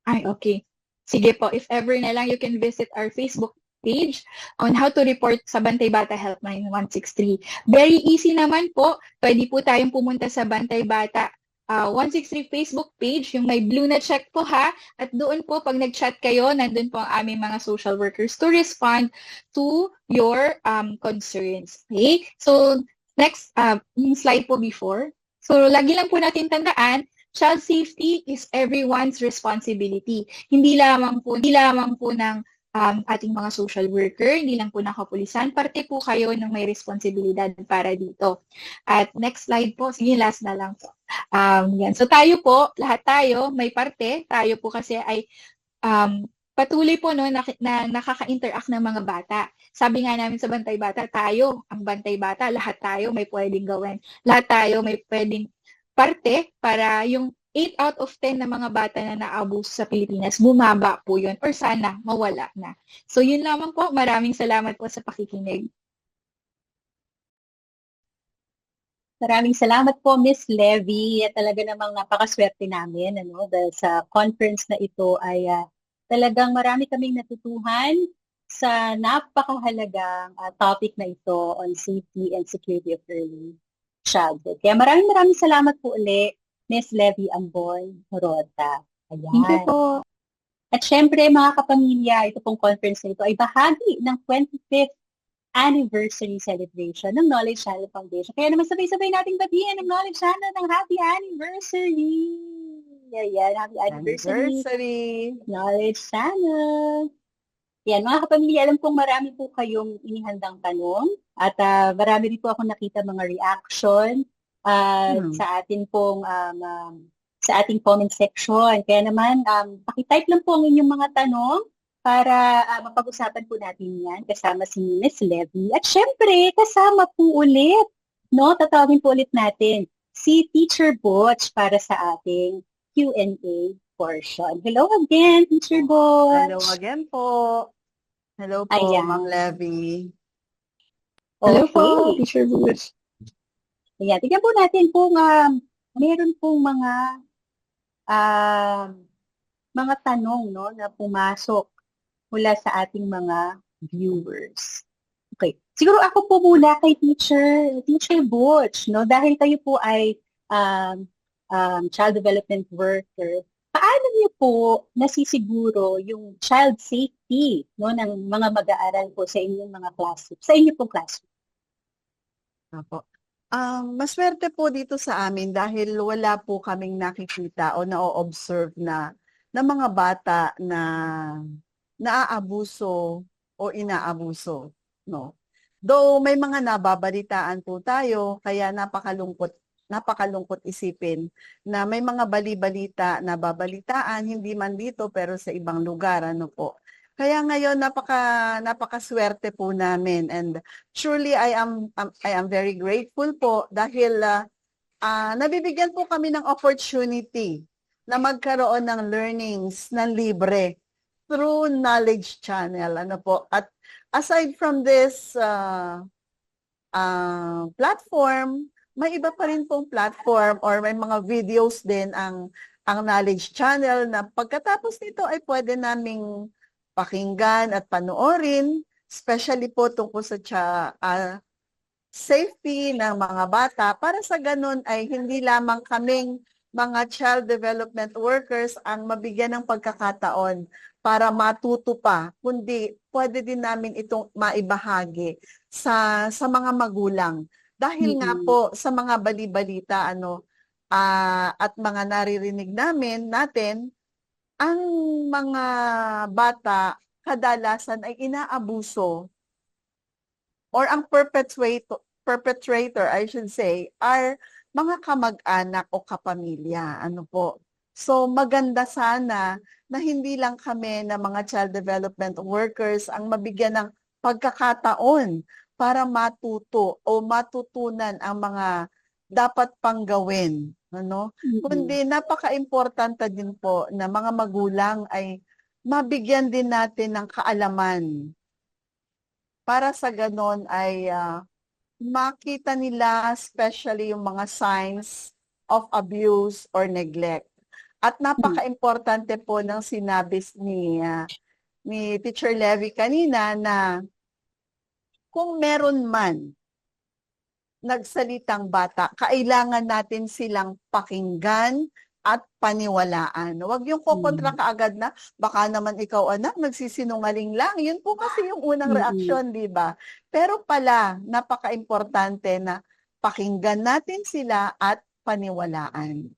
Ay, okay. Sige po, if ever na lang, you can visit our Facebook page on how to report sa Bantay Bata Helpline 163. Very easy naman po. Pwede po tayong pumunta sa Bantay Bata 163 Facebook page, yung may blue na check po ha. At doon po, pag nag-chat kayo, nandun po ang aming mga social workers to respond to your concerns. Okay? So, next, yung slide po before. So, lagi lang po natin tandaan, child safety is everyone's responsibility. Hindi lamang po ng ating mga social worker, hindi lang po ng kapulisan, parte po kayo ng may responsibilidad para dito. At next slide po, sige, last na lang po. Yan. So tayo po, lahat tayo, may parte, tayo po kasi ay patuloy po no, na nakaka-interact ng mga bata. Sabi nga namin sa Bantay Bata, tayo, ang Bantay Bata, lahat tayo may pwedeng gawin. Lahat tayo may pwedeng parte para yung 8 out of 10 na mga bata na naabuso sa Pilipinas, bumaba po yun or sana mawala na. So yun lamang po. Maraming salamat po sa pakikinig. Maraming salamat po, Miss Levy. Talaga namang napakaswerte namin dahil sa conference na ito ay talagang marami kaming natutuhan sa napakahalagang topic na ito on safety and security of early childhood. Kaya maraming salamat po ulit, Miss Levy Ambon Rota. Ayan. Thank you po. At syempre, mga kapamilya, ito pong conference na ito ay bahagi ng 25th anniversary celebration ng Knowledge Channel Foundation. Kaya naman sabay-sabay nating batiin ng Knowledge Channel ng happy anniversary! Ayan, happy anniversary! Knowledge Channel! Yan, mga kapamilya, alam kong marami po kayong inihandang tanong at marami rin po ako nakita mga reaction sa atin pong sa ating comment section. Kaya naman, pakitype lang po ang inyong mga tanong para mapag-usapan po natin yan kasama si Miss Levy. At syempre, kasama po ulit, tatawagin po ulit natin si Teacher Butch para sa ating Q&A portion. Hello again, Teacher Butch. Hello again po. Hello po, Ayan. Ma'am Levy. Hello Okay. po, Teacher Butch. Ayan, tignan po natin kung meron pong mga tanong na pumasok mula sa ating mga viewers. Okay. Siguro ako po muna kay Teacher Butch, dahil kayo po ay child development worker. Paano niyo po nasisiguro yung child safety ng mga mag-aaral po sa inyong mga classroom, sa inyong pong classroom? Apo. Maswerte po dito sa amin dahil wala po kaming nakikita o na-observe na mga bata na naaabuso o inaabuso, no. Though may mga nababalitaan po tayo, kaya napakalungkot isipin na may mga bali-balita na babalitaan, hindi man dito pero sa ibang lugar, ano po. Kaya ngayon napakaswerte po namin, and truly I am very grateful po dahil nabibigyan po kami ng opportunity na magkaroon ng learnings ng libre through Knowledge Channel, ano po. At aside from this platform, may iba pa rin pong platform or may mga videos din ang Knowledge Channel na pagkatapos nito ay pwede naming pakinggan at panoorin, especially po tungkol safety ng mga bata para sa ganun ay hindi lamang kaming mga child development workers ang mabigyan ng pagkakataon para matuto pa, kundi pwede din namin itong maibahagi sa mga magulang. Dahil nga po sa mga bali-balita at mga naririnig natin, ang mga bata kadalasan ay inaabuso or ang perpetrator, I should say, are mga kamag-anak o kapamilya. Ano po? So maganda sana na hindi lang kami na mga child development workers ang mabigyan ng pagkakataon para matuto o matutunan ang mga dapat pang gawin. Kundi napaka-importante din po na mga magulang ay mabigyan din natin ng kaalaman para sa ganon ay makita nila especially yung mga signs of abuse or neglect. At napaka-importante po ng sinabi ni Teacher Levy kanina na kung meron man nagsalitang bata, kailangan natin silang pakinggan at paniwalaan. Huwag yung kukontra kaagad na, baka naman ikaw anak, nagsisinungaling lang. Yun po kasi yung unang reaksyon, di ba? Pero pala, napaka-importante na pakinggan natin sila at paniwalaan.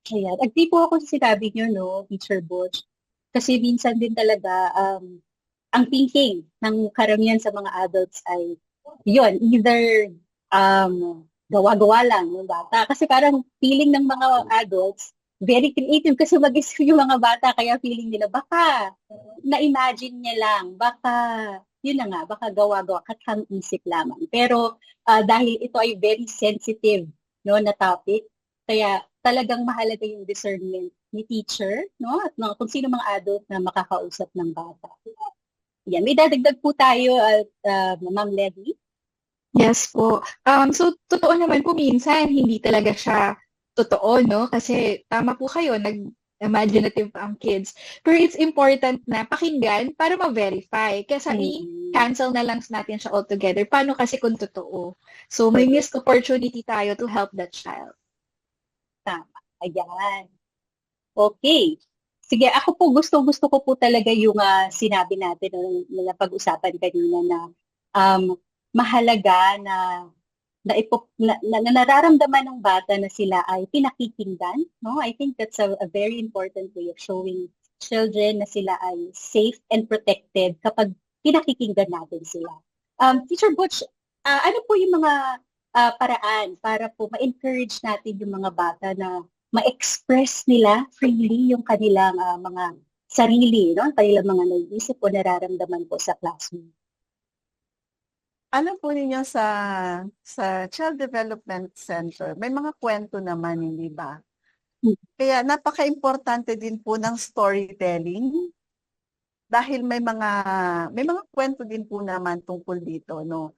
Ayan. Agree po ako sa sinabi niyo, no, Teacher Butch. Kasi minsan din talaga, ang thinking ng karamihan sa mga adults ay, yun, either gawa-gawa lang yung bata. Kasi parang feeling ng mga adults, very creative kasi mag-isip yung mga bata, kaya feeling nila, baka na-imagine niya lang, baka, yun na nga, baka gawa-gawa, katang isip lamang. Pero dahil ito ay very sensitive, no, na topic, kaya talagang mahalaga yung discernment ni teacher, no, at kung sino mga adult na makakausap ng bata. Yan, may dadagdag po tayo at Ma'am Levy. Yes po. So, totoo naman po minsan, hindi talaga siya totoo, no? Kasi tama po kayo, nag-imaginative pa ang kids. Pero it's important na pakinggan para ma-verify. Kasi i-cancel na lang natin siya altogether. Paano kasi kung totoo? So, may missed opportunity tayo to help that child. Tama. Ayan. Okay. Sige, ako po gusto ko po talaga yung sinabi natin na napag-usapan kanina na mahalaga na nararamdaman ng bata na sila ay pinakikinggan, no? I think that's a very important way of showing children na sila ay safe and protected kapag pinakikinggan natin sila. Teacher Butch, ano po yung mga paraan para po ma-encourage natin yung mga bata na ma-express nila freely yung kanilang mga sarili, no? Kanilang mga naiisip o nararamdaman po sa classroom? Alam po ninyo sa Child Development Center, may mga kwento naman, hindi ba? Kaya napaka-importante din po ng storytelling dahil may mga kwento din po naman tungkol dito, no?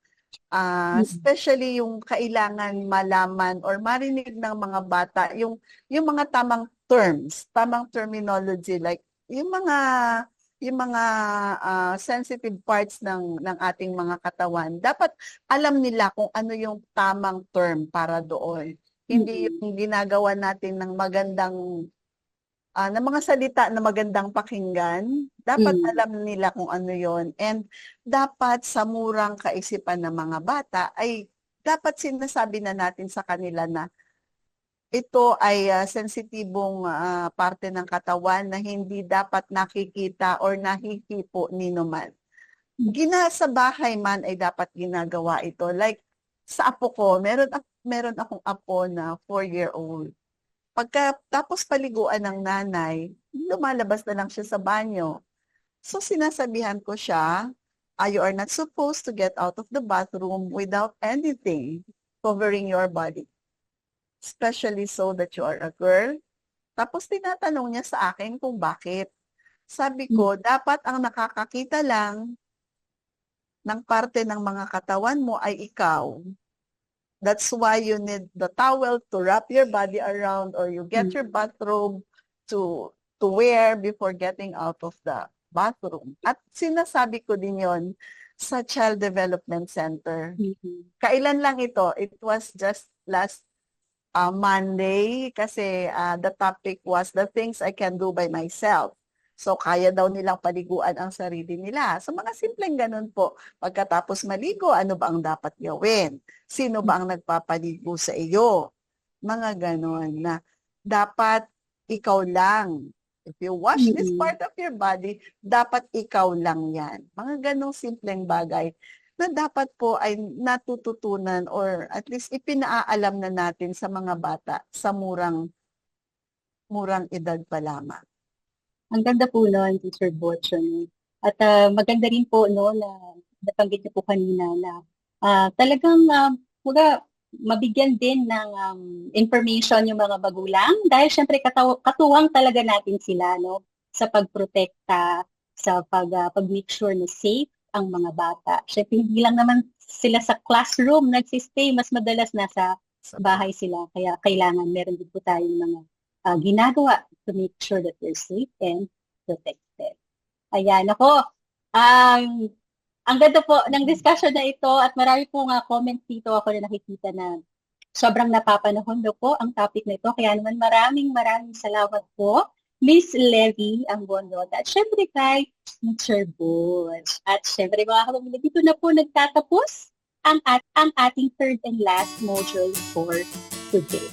Especially yung kailangan malaman or marinig ng mga bata yung mga tamang terms, tamang terminology, like yung mga sensitive parts ng ating mga katawan, dapat alam nila kung ano yung tamang term para doon. Hindi yung ginagawa natin ng magandang ng mga salita na magandang pakinggan, dapat alam nila kung ano yon. And dapat sa murang kaisipan ng mga bata ay dapat sinasabi na natin sa kanila na ito ay sensitibong parte ng katawan na hindi dapat nakikita or nahihipo ninuman. Sa bahay man ay dapat ginagawa ito. Like sa apo ko, meron akong apo na 4-year-old. Tapos paliguan ng nanay, lumalabas na lang siya sa banyo. So sinasabihan ko siya, you are not supposed to get out of the bathroom without anything covering your body. Especially so that you are a girl. Tapos tinatanong niya sa akin kung bakit. Sabi ko, dapat ang nakakakita lang ng parte ng mga katawan mo ay ikaw. That's why you need the towel to wrap your body around or you get your bathrobe to wear before getting out of the bathroom. At sinasabi ko din yon sa Child Development Center. Mhm. Kailan lang ito? It was just last Monday kasi the topic was the things I can do by myself. So, kaya daw nilang paliguan ang sarili nila. So, mga simpleng ganun po. Pagkatapos maligo, ano ba ang dapat gawin? Sino ba ang nagpapaligo sa iyo? Mga ganun na dapat ikaw lang. If you wash this Mm-mm. part of your body, dapat ikaw lang yan. Mga ganong simpleng bagay na dapat po ay natututunan or at least ipinaalam na natin sa mga bata sa murang edad pa lamang. Ang ganda po nun, Teacher Butch. Ano. At maganda rin po no, na nabanggit niyo po kanina na talagang mabigyan din ng information yung mga magulang dahil syempre katuwang talaga natin sila no, sa pagprotekta, sa pag-make sure na safe ang mga bata. Syempre hindi lang naman sila sa classroom nagsistay, mas madalas nasa bahay sila. Kaya kailangan meron din po tayong mga ginagawa to make sure that they're safe and protected. Ayan, ako. Ang ganda po ng discussion na ito at marami po nga comments dito ako na nakikita na sobrang napapanahon daw po ang topic na ito. Kaya naman maraming salamat po, Miss Levy Ambondota. At syempre kay Teacher Butch. At syempre mga kapamilya, dito na po nagtatapos ang ating third and last module for today.